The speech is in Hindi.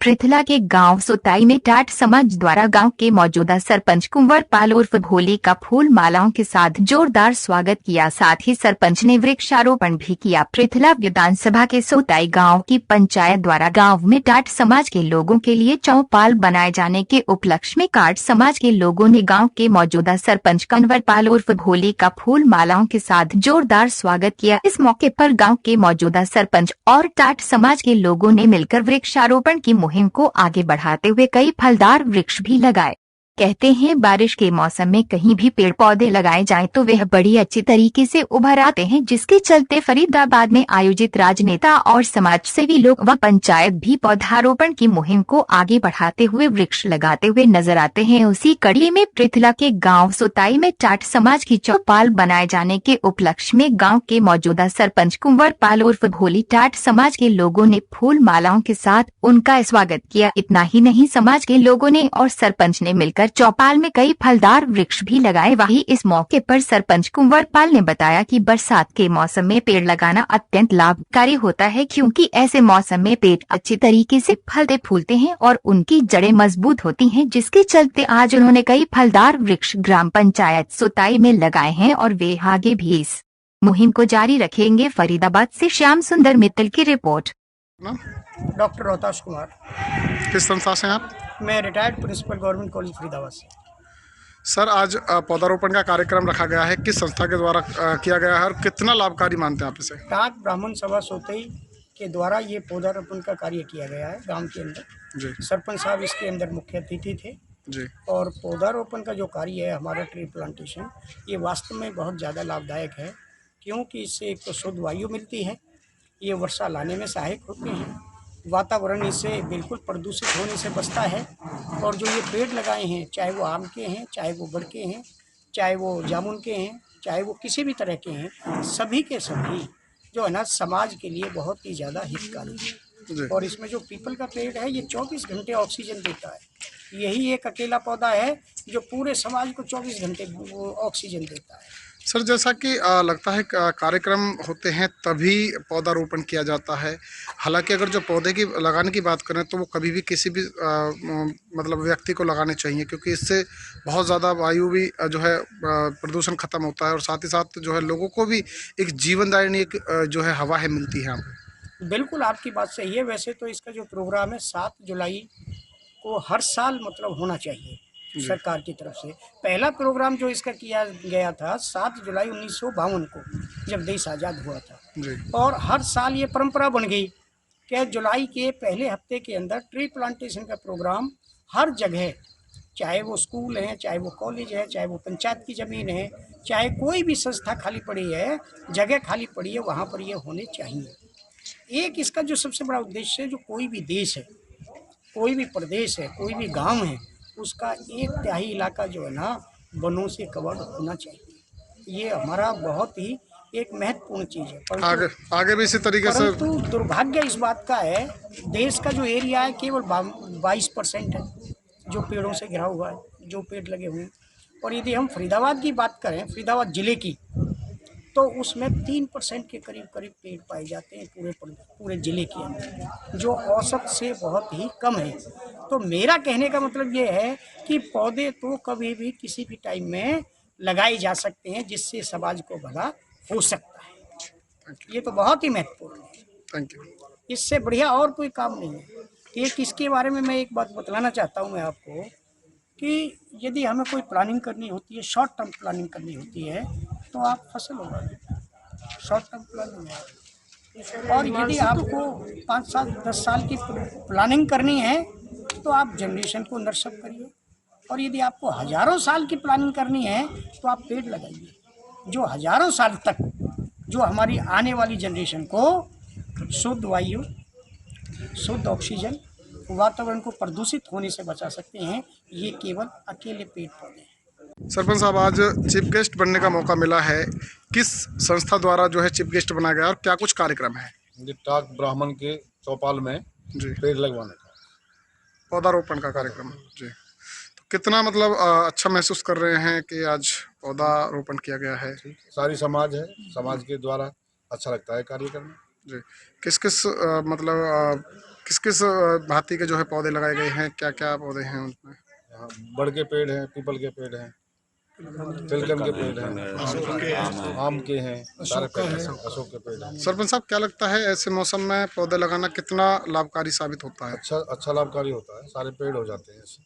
पृथला के गांव सोताई में टाट समाज द्वारा गांव के मौजूदा सरपंच कुंवर पाल उर्फ भोले का फूल मालाओं के साथ जोरदार स्वागत किया। साथ ही सरपंच ने वृक्षारोपण भी किया। पृथला विधानसभा के सोताई गांव की पंचायत द्वारा गांव में टाट समाज के लोगों के लिए चौपाल बनाए जाने के उपलक्ष्य में टाट समाज के लोगों ने गाँव के मौजूदा सरपंच कुंवर पाल उर्फ भोले का फूल मालाओं के साथ जोरदार स्वागत किया। इस मौके पर गाँव के मौजूदा सरपंच और टाट समाज के लोगों ने मिलकर वृक्षारोपण की मुहिम को आगे बढ़ाते हुए कई फलदार वृक्ष भी लगाए। कहते हैं बारिश के मौसम में कहीं भी पेड़ पौधे लगाए जाएं तो वह बड़ी अच्छी तरीके से उभर आते हैं, जिसके चलते फरीदाबाद में आयोजित राजनेता और समाज सेवी लोग व पंचायत भी पौधारोपण की मुहिम को आगे बढ़ाते हुए वृक्ष लगाते हुए नजर आते हैं। उसी कड़ी में पृथला के गांव सोताई में टाट समाज की चौपाल बनाए जाने के उपलक्ष्य में गाँव के मौजूदा सरपंच कुंवर पाल उर्फ भोली टाट समाज के लोगों ने फूल मालाओं के साथ उनका स्वागत किया। इतना ही नहीं, समाज के लोगों ने और सरपंच ने मिलकर चौपाल में कई फलदार वृक्ष भी लगाए। वहीं इस मौके पर सरपंच कुंवर पाल ने बताया कि बरसात के मौसम में पेड़ लगाना अत्यंत लाभकारी होता है, क्योंकि ऐसे मौसम में पेड़ अच्छी तरीके से फलते फूलते हैं और उनकी जड़ें मजबूत होती हैं, जिसके चलते आज उन्होंने कई फलदार वृक्ष ग्राम पंचायत सोताई में लगाए हैं और वे आगे भी इस मुहिम को जारी रखेंगे। फरीदाबाद से श्याम सुंदर मित्तल की रिपोर्ट। डॉक्टर रोहताश कुमार। किस संस्था से हैं आप? मैं retired principal government college Faridabad से। सर, आज पौधारोपण का कार्यक्रम रखा गया है, किस संस्था के द्वारा किया गया है और कितना लाभकारी मानते हैं आप इसे? टाट ब्राह्मण सभा सोतई के द्वारा ये पौधारोपण का कार्य किया गया है गांव के अंदर जी। सरपंच साहब इसके अंदर मुख्य अतिथि थे जी। और पौधारोपण का जो कार्य है हमारा ट्री प्लांटेशन, ये वास्तव में बहुत ज़्यादा लाभदायक है, क्योंकि इससे एक तो शुद्ध वायु मिलती है, ये वर्षा लाने में सहायक होते हैं, वातावरण इससे बिल्कुल प्रदूषित होने से बचता है। और जो ये पेड़ लगाए हैं, चाहे वो आम के हैं, चाहे वो बड़ के हैं, चाहे वो जामुन के हैं, चाहे वो किसी भी तरह के हैं, सभी के सभी जो है ना समाज के लिए बहुत ही ज़्यादा हितकारी है। और इसमें जो पीपल का पेड़ है, ये 24 घंटे ऑक्सीजन देता है। यही एक अकेला पौधा है जो पूरे समाज को 24 घंटे ऑक्सीजन देता है। सर, जैसा कि लगता है कार्यक्रम होते हैं तभी पौधारोपण किया जाता है। हालांकि अगर जो पौधे की लगाने की बात करें तो वो कभी भी किसी भी मतलब व्यक्ति को लगाने चाहिए, क्योंकि इससे बहुत ज़्यादा वायु भी जो है प्रदूषण खत्म होता है और साथ ही साथ जो है लोगों को भी एक जीवनदायिनी एक जो है हवा है मिलती है यहाँ पे। बिल्कुल आपकी बात सही है। वैसे तो इसका जो प्रोग्राम है 7 जुलाई को हर साल मतलब होना चाहिए सरकार की तरफ से। पहला प्रोग्राम जो इसका किया गया था 7 जुलाई 1952 को, जब देश आज़ाद हुआ था जी। और हर साल ये परंपरा बन गई कि जुलाई के पहले हफ्ते के अंदर ट्री प्लांटेशन का प्रोग्राम हर जगह, चाहे वो स्कूल है, चाहे वो कॉलेज है, चाहे वो पंचायत की ज़मीन है, चाहे कोई भी संस्था खाली पड़ी है, जगह खाली पड़ी है, वहाँ पर ये होने चाहिए। एक इसका जो सबसे बड़ा उद्देश्य है, जो कोई भी देश है, कोई भी प्रदेश है, कोई भी गांव है, उसका 1/3 इलाका जो है ना वनों से कवर्ड होना चाहिए। ये हमारा बहुत ही एक महत्वपूर्ण चीज़ है। आगे भी इसी तरीके से। परंतु दुर्भाग्य इस बात का है, देश का जो एरिया है केवल 22% है जो पेड़ों से घिरा हुआ है, जो पेड़ लगे हुए हैं। और यदि हम फरीदाबाद की बात करें, फरीदाबाद ज़िले की, तो उसमें 3% के करीब पेड़ पाए जाते हैं पूरे ज़िले के अंदर, जो औसत से बहुत ही कम है। तो मेरा कहने का मतलब ये है कि पौधे तो कभी भी किसी भी टाइम में लगाए जा सकते हैं, जिससे समाज को भला हो सकता है। ये तो बहुत ही महत्वपूर्ण है। Thank you. इससे बढ़िया और कोई काम नहीं है। एक इसके बारे में मैं एक बात बतलाना चाहता हूँ मैं आपको, कि यदि हमें कोई प्लानिंग करनी होती है, शॉर्ट टर्म प्लानिंग करनी होती है, तो आप फसल उगाइए, शॉर्ट टर्म प्लानिंग है। और यदि आपको 5 साल 10 साल की प्लानिंग करनी है, तो आप जनरेशन को नर्चर करिए। और यदि आपको हज़ारों साल की प्लानिंग करनी है, तो आप पेड़ लगाइए, जो हज़ारों साल तक जो हमारी आने वाली जनरेशन को शुद्ध वायु, शुद्ध ऑक्सीजन, वातावरण को प्रदूषित होने से बचा सकते हैं। ये केवल अकेले पेड़ पौधे हैं। सरपंच साहब, आज चीफ गेस्ट बनने का मौका मिला है, किस संस्था द्वारा जो है चीफ गेस्ट बनाया गया और क्या कुछ कार्यक्रम है? टाट ब्राह्मण के चौपाल में जी पेड़ लगवाने का पौधारोपण का कार्यक्रम जी। तो कितना मतलब अच्छा महसूस कर रहे हैं कि आज पौधारोपण किया गया है? सारी समाज है, समाज के द्वारा अच्छा लगता है कार्य करना। जी। किस किस मतलब किस किस भांति के जो है पौधे लगाए गए हैं, क्या क्या पौधे हैं उनमें? यहाँ बड़ के पेड़ हैं, पीपल के पेड़ हैं, तिलकन के पेड़ हैं, आम के हैं, सारे पेड़ हैं, अशोक के पेड़ हैं। सरपंच साहब, क्या लगता है ऐसे मौसम में पौधे लगाना कितना लाभकारी साबित होता है? अच्छा अच्छा लाभकारी होता है, सारे पेड़ हो जाते हैं इससे।